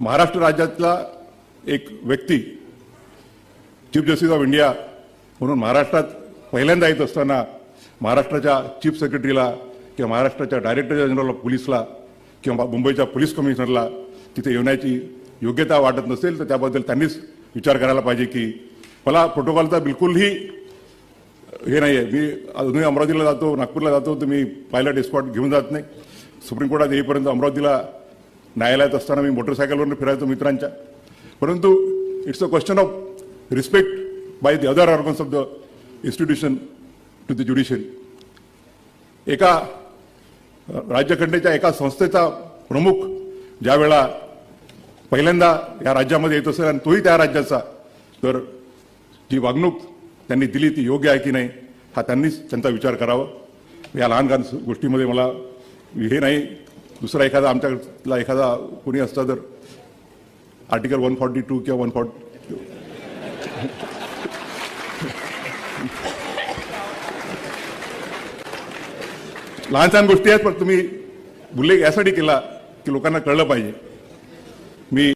महाराष्ट्र राज्यातला एक व्यक्ती चीफ जस्टिस ऑफ इंडिया म्हणून महाराष्ट्रात पहिल्यांदा येत असताना महाराष्ट्राच्या चीफ सेक्रेटरीला किंवा महाराष्ट्राच्या डायरेक्टर जनरल ऑफ पोलीसला किंवा मुंबईच्या पोलीस कमिशनरला तिथे येण्याची योग्यता वाटत नसेल तर त्याबद्दल त्यांनीच विचार करायला पाहिजे की मला प्रोटोकॉलचा बिलकुलही हे नाही आहे. मी अजूनही अमरावतीला जातो, नागपूरला जातो, तर मी पायलट एस्कॉर्ट घेऊन जात नाही. सुप्रीम कोर्टात येईपर्यंत अमरावतीला न्यायालयात असताना मी मोटरसायकलवरून फिरायचो मित्रांच्या. परंतु it's a question of respect by the other organs of the institution to the judiciary. एका राज्यघटनेच्या एका संस्थेचा प्रमुख ज्या वेळा पहिल्यांदा या राज्यामध्ये येत असेल आणि तोही त्या राज्याचा, तर जी वागणूक त्यांनी दिली ती योग्य आहे की नाही हा त्यांनीच त्यांचा विचार करावा. या लहान लहान गोष्टीमध्ये मला हे नाही. दुसरा एखादा आमच्यातला एखादा कोणी असता तर आर्टिकल 142 किंवा 140 लहान लहान गोष्टी आहेत, पण तुम्ही उल्लेख यासाठी केला की लोकांना कळलं पाहिजे. मी